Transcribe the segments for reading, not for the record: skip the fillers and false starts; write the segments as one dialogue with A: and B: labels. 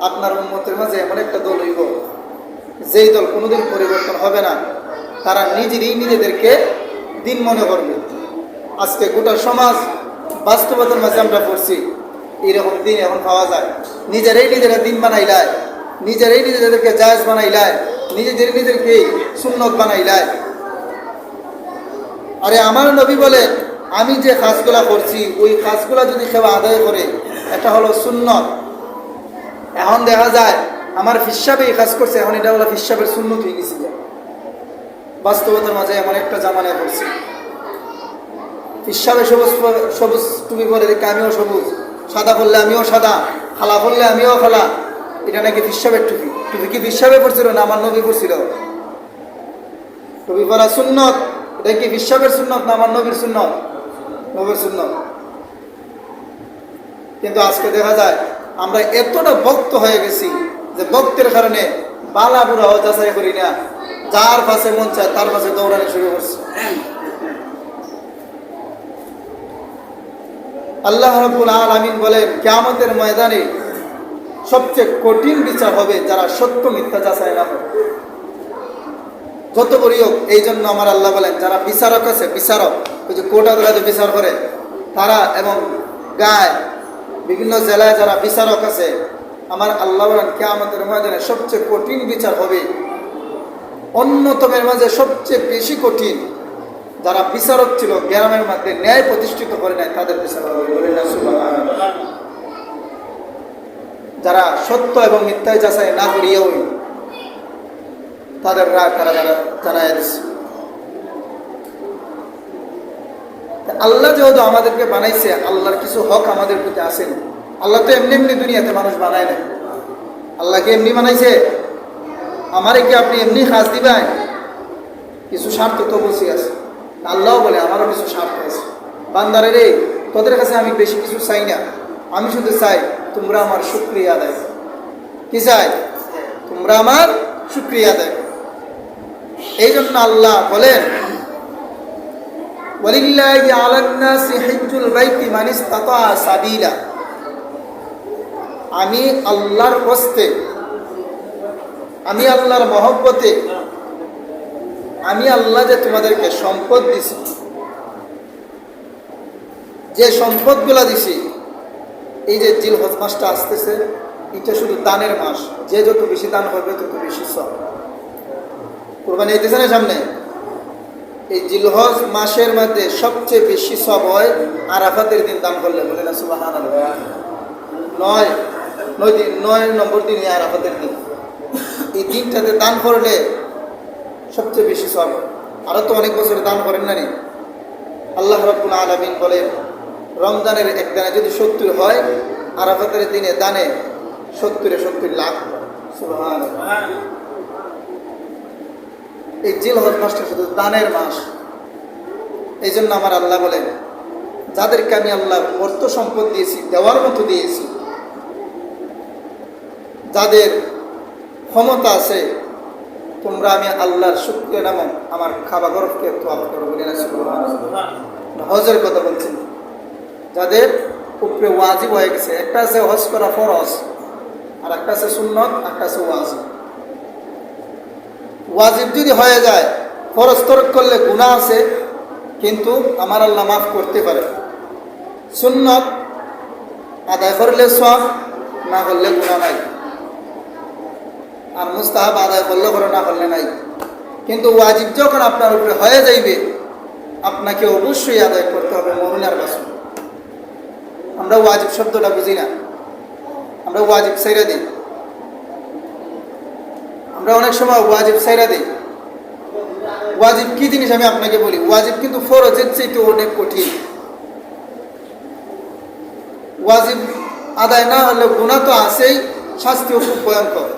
A: আপনার উম্মতের মাঝে এমন একটা দল হইব যেই দল কোনোদিন পরিবর্তন হবে না, তারা নিজেদেরকে দিন মনে করবে। আজকে গোটা সমাজ বাস্তবতার মাঝে আমরা পড়ছি, এইরকম দিন এখন পাওয়া যায়। নিজেরা দিন বানাইলায়, নিজেদেরকে জায়েজ বানাইলায়, নিজেদেরকে সুন্নত বানাইলায়। আরে আমার নবী বলে, আমি যে কাজগুলা করছি ওই কাজগুলা যদি কেউ আদায় করে, এটা হলো সুন্নত। এখন দেখা যায় আমার ফিসাবে এই কাজ করছে, এখন এটা হলো ফিসাবের সুন্নত হয়ে গেছে। বাস্তবতার মাঝে এমন একটা জামানায় পড়ছি, ফিসাবে সবুজ টুপি বলে দেখে আমিও সবুজ, সাদা করলে আমিও সাদা, খালা করলে আমিও খালা। এটা নাকি ফিসাবের টুপি। টুপি কি ফিসাবে পড়ছিল না আমার নবী পড়ছিল? টুপি পরা সুন্নত, এটা কি ফিসাবের সুন্নত না আমার নবীর সুন্নত? নবীর সুন্নত। কিন্তু আজকে দেখা যায় আমরা এতটা ভক্ত হয়ে গেছি যে ভক্তের কারণে বালা বুড়াও যাচাই করি না, যার পাশে মন চায় তার পাশে দৌড়ানো শুরু করছে। আল্লাহ রাব্বুল আলামিন বলেন, কিয়ামতের ময়দানে সবচেয়ে কঠিন বিচার হবে যারা সত্য মিথ্যা যাচাই না করে, যত বড়ই হোক। এই জন্য আমার আল্লাহ বলেন, যারা বিচারক আছে, বিচারক ওই যে কোর্ট আদালতে বিচার করে তারা, এবং গায়ে বিভিন্ন জেলায় যারা বিচারক আছে, আমার আল্লাহ বলেন কিয়ামতের ময়দানে সবচেয়ে কঠিন বিচার হবে। অন্যতমের মাঝে সবচেয়ে বেশি কঠিন যারা বিচারক ছিল, গ্রামের মধ্যে ন্যায় প্রতিষ্ঠিত করে নাই, তাদের বিচার হবে। বলেন না সুবহানাল্লাহ। যারা সত্য এবং মিথ্যায় যাচাই না করিয়াও তাদের রাগ তারা জানায় দিচ্ছে। আল্লাহ যেহেতু আমাদেরকে বানাইছে, আল্লাহর কিছু হক আমাদের প্রতি আসেন। আল্লাহ তো এমনি এমনি দুনিয়াতে মানুষ বানায় না। আল্লাহকে এমনি বানাইছে, আমারে কি আপনি এমনি কাজ দিবেন? কিছু স্বার্থ তো বসে আছে। আল্লাহ বলে আমারও কিছু স্বার্থ আছে। বান্দারে রে, তোদের কাছে আমি বেশি কিছু চাই না, আমি শুধু চাই তোমরা আমার শুকরিয়া আদায়। কি চাই? তোমরা আমার শুকরিয়া আদায়। এই জন্য আল্লাহ বলেন, ওয়ালিল্লাহি আলান নাসি হিজ্জুল বাইতি মান ইসতাতা সাবিলা। আমি আল্লাহর ওয়াস্তে, আমি আল্লাহর মহব্বতে, আমি আল্লাহ যে তোমাদেরকে সম্পদ দিছি, যে সম্পদগুলা দিছি, এই যে জিলহজ মাসটা আসতেছে, এটা শুধু দানের মাস। যে যত বেশি দান করবে তত বেশি সব। কুরবানি হইতেছে না সামনে, এই জিলহজ মাসের মধ্যে সবচেয়ে বেশি সব হয় আরাফাতের দিন দান করলে। বলে না সুবহানাল্লাহ। 9 নম্বর দিন আরাফাতের দিন, এই দিনটাতে দান করলে সবচেয়ে বেশি সব। আরো তো অনেক বছর দান করেন না নি। আল্লাহ রাব্বুল আলামিন বলেন, রমজানের এক দানে যদি 70 হয়, আরাফাতের দিনে দানে 70 লাখ। সুবহানাল্লাহ। এই জিলহজ মাসটা শুধু দানের মাস। এই জন্য আমার আল্লাহ বলেন, যাদেরকে আমি আল্লাহ অর্থ সম্পদ দিয়েছি, দেওয়ার মতো দিয়েছি, যাদের ক্ষমতা আছে, তোমরা আমি আল্লাহর শুকরিয়া নামক আমার খাবা গরফকে তোয়াব করো। বলি না সুবহানাল্লাহ। হজের কথা বলছেন, যাদের উপরে ওয়াজিব হয়ে গেছে। একটা আছে হজ করা ফরজ, আর একটা আছে সুন্নত, একটা আছে ওয়াজিব। ওয়াজিব যদি হয়ে যায়, ফরজ তরক করলে গুনাহ আছে, কিন্তু আমার আল্লাহ মাফ করতে পারে। সুন্নত আদায় করলে সওয়াব, না করলে গুনাহ নাই। আর মুস্তাহাব আদায় করলে করে, না করলে নাই। কিন্তু ওয়াজিব যখন আপনার উপরে হয়ে যাইবে, আপনাকে অবশ্যই আদায় করতে হবে। মুমিনের রাসূল, আমরা ওয়াজিব শব্দটা বুঝি না, আমরা ওয়াজিব ছাইরা দিই। আমরা অনেক সময় ওয়াজিব ছাইরা দিই। ওয়াজিব কি জিনিস আমি আপনাকে বলি। ওয়াজিব কিন্তু ফরজের চাইতে অনেক কঠিন। ওয়াজিব আদায় না হলে গুনাহ তো আছেই, শাস্তিও খুব ভয়ঙ্কর।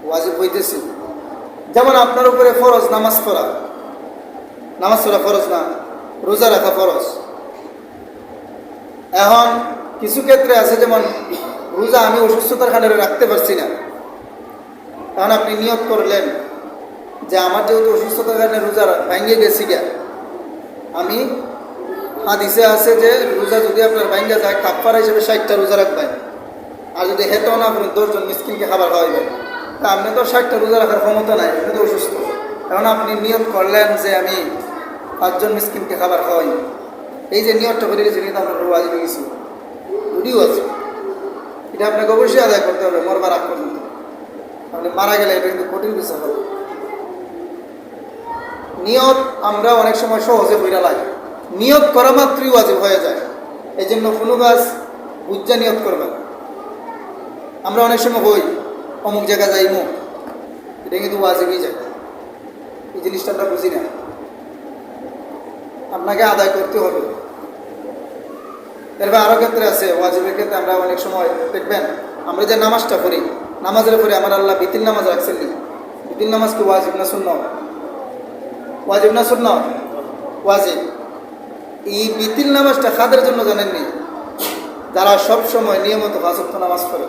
A: ওয়াজিব হইতেছে যেমন আপনার উপরে ফরজ নামাজ পড়া। নামাজ পড়া ফরজ না, রোজা রাখা ফরজ। এখন কিছু ক্ষেত্রে আছে, যেমন রোজা আমি অসুস্থতার কারণে রাখতে পারছি না, তখন আপনি নিয়ত করলেন যে আমার যেহেতু অসুস্থতার কারণে রোজা ভাঙ্গে গেছি গা, আমি হাদিসে আছে যে রোজা যদি আপনার ভাঙ্গে যায়, কাফারা হিসেবে 60টা রোজা রাখবেন। আর যদি হেঁটেও না করেন 10 জন মিসকিনকে খাবার খাওয়াইবেন, তা আপনি তো 60টা রোজা রাখার ক্ষমতা নাই, আপনি তো অসুস্থ। কারণ আপনি নিয়ত করলেন যে আমি 5 জন মিসকিনকে খাবার খাওয়াই, এই যে নিয়তটা করে গেছেন কিন্তু আপনার ওয়াজিব হয়ে গেছে, রুটিও আছে। এটা আপনাকে অবশ্যই আদায় করতে হবে মরবার আগ পর্যন্ত। আপনি মারা গেলে এটা কিন্তু কঠিন বিষয় হবে। নিয়ত আমরা অনেক সময় সহজে বইরা লাগে, নিয়ত করা মাত্রই ওয়াজিব হয়ে যায়। এই জন্য কোনো কাজ বুঝা নিয়ত করবেন। আমরা অনেক সময় হই অমুক জায়গায় যাইমু, এটা কিন্তু ওয়াজিবই যায়, এই জিনিসটা আমরা বুঝি না, আপনাকে আদায় করতে হবে। এরপর আরও ক্ষেত্রে আছে ওয়াজিবের ক্ষেত্রে। আমরা অনেক সময় দেখবেন আমরা যে নামাজটা পড়ি, নামাজের পরে আমার আল্লাহ বিতিল নামাজ রাখছেননি। বিতিল নামাজ কি ওয়াজিব না সুন্নাত? ওয়াজিব না সুন্নাত? ওয়াজিব। এই বিতিল নামাজটা কাদের জন্য জানেননি? যারা সব সময় নিয়মিত 5 ওয়াক্ত নামাজ পড়ে।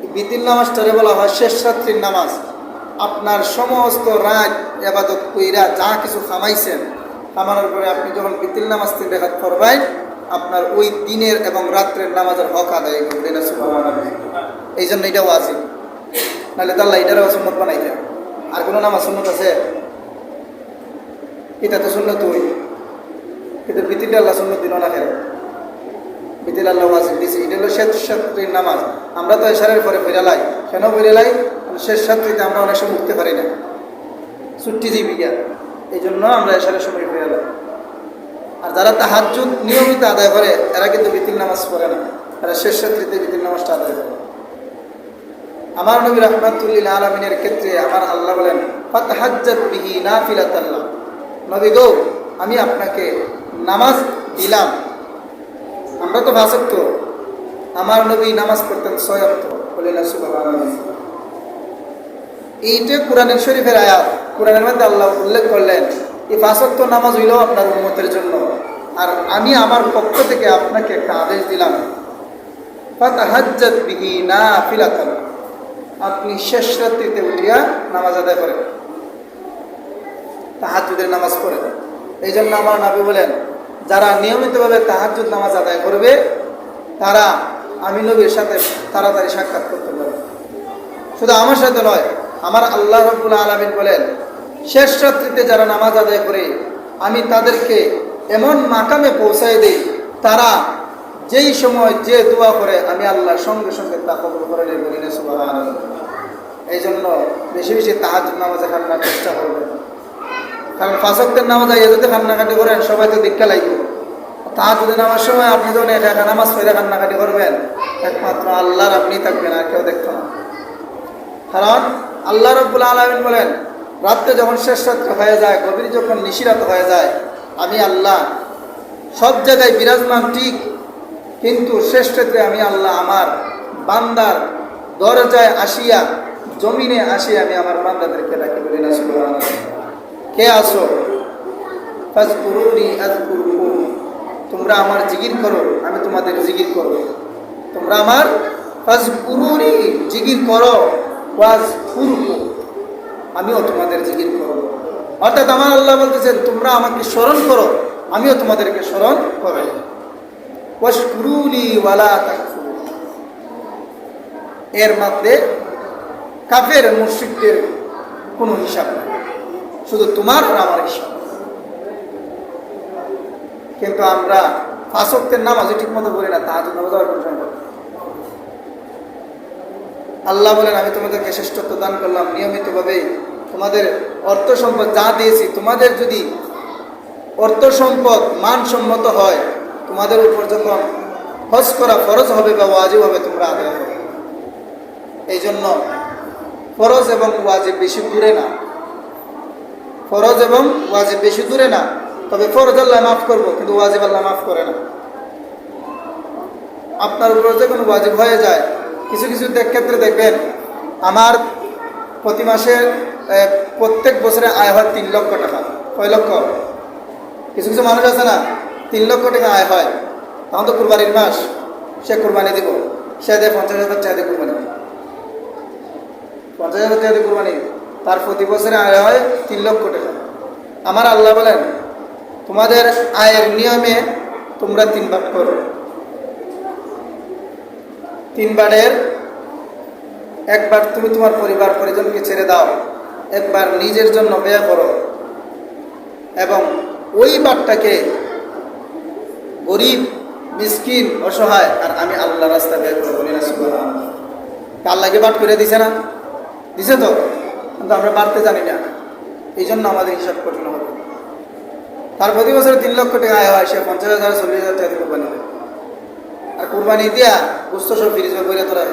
A: এই বিতিল নামাজটারে বলা হয় শেষ রাত্রির নামাজ। আপনার সমস্ত রাত ইবাদত কইরা যা কিছু খামাইছেন, খামানোর পরে আপনি যখন বিতিল নামাজ 3 রাকাত পড়বেন, আপনার ওই দিনের এবং রাত্রের নামাজের হক আদায় করবেন। সুবহানাল্লাহ। এই জন্য এটা ওয়াজিব, নাহলে তো আল্লাহ এটারও সুন্নত বানাইতে। আর কোনো নামাজ সুন্নত আছে? এটা তো সুন্নত ওই, কিন্তু বিতিলটা আল্লাহ সুন্নত দিল না। খেলে বিতিল আল্লাহ ওয়াজিব দিয়েছে। এটা হলো শেষ রাত্রির নামাজ। আমরা তো এশারের পরে বেরালাই, কেন বেরালাই? শেষ রাত্রিতে আমরা অনেক সময় উঠতে পারি না, ছুটি জীবী জ্ঞান, এই জন্য আমরা এশারের সময় বেরালাই। আর যারা তাহাজ্জুদ নিয়মিত আদায় করে এরা কিন্তু বিতিল নামাজ পড়ে না, এরা শেষ রাত্রিতে বিতিল নামাজটা আদায় করে। আমার নবী রাহমাতুল্লিল আলামিনের ক্ষেত্রে আমার আল্লাহ বলেন ফাতাহাজ্জাত বিহি নাফিলাতান লাক। নবী গো, আমি আপনাকে নামাজ দিলাম। আমরা তো 5 ওয়াক্ত, আমার নবী নামাজ পড়তেন 6 ওয়াক্ত। বলেন সুবহানাল্লাহ। এইটা কোরআনের শরীফের আয়াত। কোরআনের মধ্যে আল্লাহ উল্লেখ করলেন এই 5 ওয়াক্ত নামাজ হইল আপনার উম্মতের জন্য, আর আমি আমার পক্ষ থেকে আপনাকে একটা আদেশ দিলাম ফাতাহাজ্জাত বিহি নাফিলাতান। আপনি শেষ রাত্রিতে উঠিয়া নামাজ আদায় করেন, তাহাজ্জুদের নামাজ পড়েন। এই জন্য আমার নবী বলেন যারা নিয়মিতভাবে তাহাজ্জুদ নামাজ আদায় করবে তারা আমি নবীর সাথে তাড়াতাড়ি সাক্ষাৎ করতে পারবে। শুধু আমার সাথে নয়, আমার আল্লাহ রাব্বুল আলামিন বলেন শেষ রাত্রিতে যারা নামাজ আদায় করে আমি তাদেরকে এমন মাকামে পৌঁছায় দেই, তারা যেই সময় যে দোয়া করে আমি আল্লাহ সঙ্গে সঙ্গে তা কবুল করে নেই। বলি না সুবহানাল্লাহ। এই জন্য বেশি বেশি তাহাজ্জুদ নামাজে কান্নার চেষ্টা করবেন। কারণ 5 ওয়াক্তের নামাজ আইয়া যদি কান্নাকাটি করেন সবাই তো দীক্ষা লাগবে। তাহাজ্জুদের নামাজ সময় আপনি যখন একা নামাজ পড়ে কান্নাকাটি করবেন, একমাত্র আল্লাহর আপনি থাকবেন, আর কেউ দেখতো না। কারণ আল্লাহ রাব্বুল আলামিন বলেন রাত্রে যখন শেষ রাত্রে হয়ে যায়, গভীর যখন নিশিরাত হয়ে যায়, আমি আল্লাহ সব জায়গায় বিরাজমান ঠিক, কিন্তু শেষ রাত্রে আমি আল্লাহ আমার বান্দার দরজায় আসিয়া, জমিনে আসিয়া আমি আমার বান্দাদেরকে ডাকি। বলি না সুবহানাল্লাহ। কে আসো? ফাজকুরুনি আযকুরকুম। তোমরা আমার জিকির করো, আমি তোমাদের জিকির করব। তোমরা আমার ফাজকুরুনি জিকির করো, ওয়াজকুরকুম আমিও তোমাদের জিকির করব। অর্থাৎ আমার আল্লাহ বলতেছেন তোমরা আমাকে স্মরণ করো, আমিও তোমাদেরকে স্মরণ করব। ওয়াশকুরুনি ওয়ালা তাকফুরুন। এর মধ্যে কাফের মুশরিকদের কোনো হিসাব নেই, শুধু তোমার আর আমার হিসাব। কিন্তু আমরা 5 ওয়াক্তের নামাজ ঠিক মতো করি না, তাহাজ্জুদ নামাজ আবার কোন সময় পড়ি। আল্লাহ বলেন আমি তোমাদেরকে শ্রেষ্ঠত্ব দান করলাম নিয়মিতভাবে, তোমাদের অর্থ সম্পদ যা দিয়েছি, তোমাদের যদি অর্থ সম্পদ মানসম্মত হয়, তোমাদের উপর যখন হজ করা ফরজ হবে বা ওয়াজিব হবে, তোমরা আদায় করবে। এই জন্য ফরজ এবং ওয়াজিব বেশি দূরে না, ফরজ এবং ওয়াজিব বেশি দূরে না। তবে ফরজ আল্লাহ মাফ করবো, কিন্তু ওয়াজিব আল্লাহ মাফ করে না। আপনার উপর যখন ওয়াজিব হয়ে যায়, কিছু কিছু ক্ষেত্রে দেখবেন আমার প্রতি মাসে প্রত্যেক বছরে আয় হয় 3 লক্ষ টাকা। কয় লক্ষ? কিছু কিছু মানুষ আছে না 3 লক্ষ টাকা আয় হয়, তখন তো কুরবানির মাস, সে কুরবানি দিব, সে দেয় 50,000 টাকা দিয়ে কুরবানি, 50,000 টাকা দিয়ে কুরবানি, তার প্রতি বছরে আয় হয় 3 লক্ষ টাকা। আমার আল্লাহ বলেন তোমাদের আয়ের নিয়মে তোমরা 3 ভাগ করো। 3 বারের একবার তুমি তোমার পরিবার পরিজনকে ছেড়ে দাও, একবার নিজের জন্য ব্যয় করো, এবং ওই বারটাকে গরিব, মিসকিন, অসহায় আর আমি আল্লাহ রাস্তায় ব্যয় করবো। বলি না সুবহানাল্লাহ। আল্লাহকে বাট করে দিছে না? দিছে তো, কিন্তু আমরা বাড়তে জানি না, এই জন্য আমাদের হিসাব কঠিন হবে। তার প্রতি বছর 3 লক্ষ টাকা আয় হয়, সে 50,000 40,000 টাকা কোরবানি দেয়, আর কোরবানি দিয়া গুস্ত সব ফ্রিজ করে তোরা।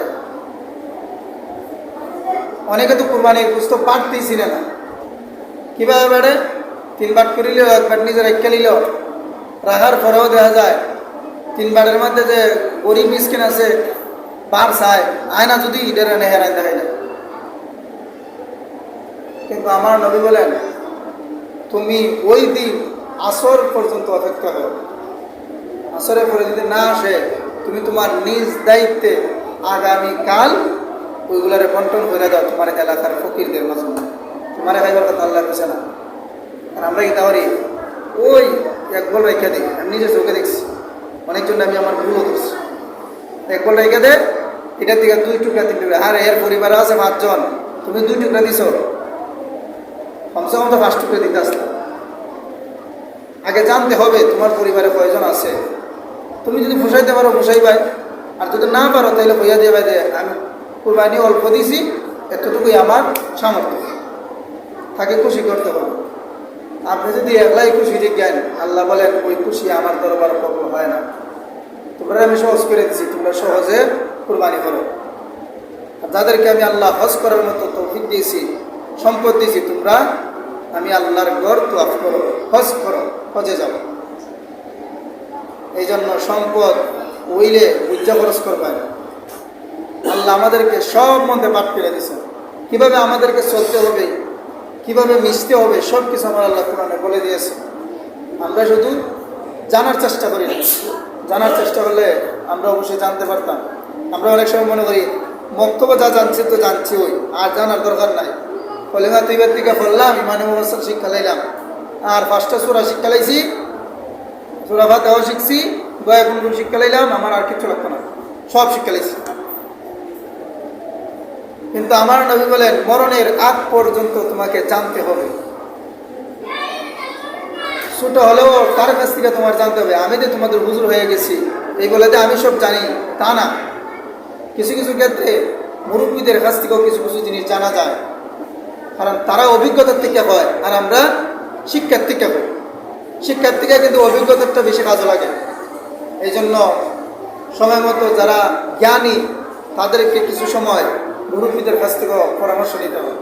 A: অনেকে তো কোরবানির গুস্ত বাড়তেই ছিল না, কিভাবে বাড়ে? 3 বাট করিল, একবার নিজের একটা নিল, রাখার পরেও দেখা যায় 3 বাটের মধ্যে যে গরিব মিসকিন আছে বার চায়, আয়না যদি ইটের এনে হেরাই দেখাই না। কিন্তু আমার নবী বলেন, তুমি ওই দিন আসর পর্যন্ত অপেক্ষা করো, আসরের পরে যদি না আসে তুমি তোমার নিজ দায়িত্বে আগামীকাল ওইগুলারে বন্টন করে দাও তোমার এলাকার ফকিরদের মাঝে। তোমার খাইবার কথা আল্লাহ বুঝে না। আর আমরা কি তাহলে ওই এক বল রেখে দিই, আমি নিজের চোখে দেখছি অনেকজন, আমি আমার ভুলও করছি, এক বল রেখে দে, এটার দিকে 2 টুকরা 3 টুকরা, আর এর পরিবার আছে 5 জন, তুমি 2 টুকরা দিছ, কমসে কম তো 5 টুকরা দিতে আসতে। আগে জানতে হবে তোমার পরিবারে কয়জন আছে। তুমি যদি ফুসাইতে পারো ফুসাইবাই, আর যদি না পারো তাহলে কইয়া দিয়ে ভাই, আমি কুরবানি অল্প দিছি, এতটুকুই আমার সামর্থ্য, তাকে খুশি করতে হবে। আপনি যদি একলাই খুশি জ্ঞান, আল্লাহ বলেন ওই খুশি আমার দরবার কবুল হয় না। তোমরা আমি সহজ করে দিচ্ছি, তোমরা সহজে কুরবানি করো। আর যাদেরকে আমি আল্লাহ হজ করার মতো তৌফিক দিয়েছি, সম্পদ দিয়েছি, তোমরা আমি আল্লাহর ঘর তোয়াফ করো, হজ করো, হজে যাও। এই জন্য সম্পদ ওইলে বুঝা খরচ করবেন। আল্লাহ আমাদেরকে সব মধ্যে পাঠ করে দিয়েছেন, কিভাবে আমাদেরকে চলতে হবে, কিভাবে মিশতে হবে, সব কিছু আমার আল্লাহ কোরআনে বলে দিয়েছে। আমরা শুধু জানার চেষ্টা করি না, জানার চেষ্টা করলে আমরা অবশ্যই জানতে পারতাম। আমরা অনেক সময় মনে করি বক্তব্য যা জানছি তো জানছি, ওই আর জানার দরকার নাই। কলিমা তৈবার থেকে পড়লাম, ইমানে মুফাসসাল শিক্ষা লাইলাম, আর 5টা সূরা শিক্ষা লাইছি, সূরা ফাতিহাও শিখছি, দয়া গুনগুন শিক্ষা লাইলাম, আমার আর কিছু লাগতো না, সব শিক্ষা লাইছি। কিন্তু আমার নবী বলেন মরণের আগ পর্যন্ত তোমাকে জানতে হবে। ছোট হলেও তার কাছ থেকে তোমার জানতে হবে। আমি যে তোমাদের হুজুর হয়ে গেছি এই বলে যে আমি সব জানি তা না। কিছু কিছু ক্ষেত্রে মুরব্বীদের কাছ থেকেও কিছু কিছু জিনিস জানা যায়, কারণ তারা অভিজ্ঞতার থেকে হয় আর আমরা শিক্ষার থেকে হই। শিক্ষার থেকে কিন্তু অভিজ্ঞতাটা বেশি কাজে লাগে। এই জন্য সময় মতো যারা জ্ঞানী তাদেরকে কিছু সময় মুরব্বীদের কাছ থেকেও পরামর্শ নিতে হবে।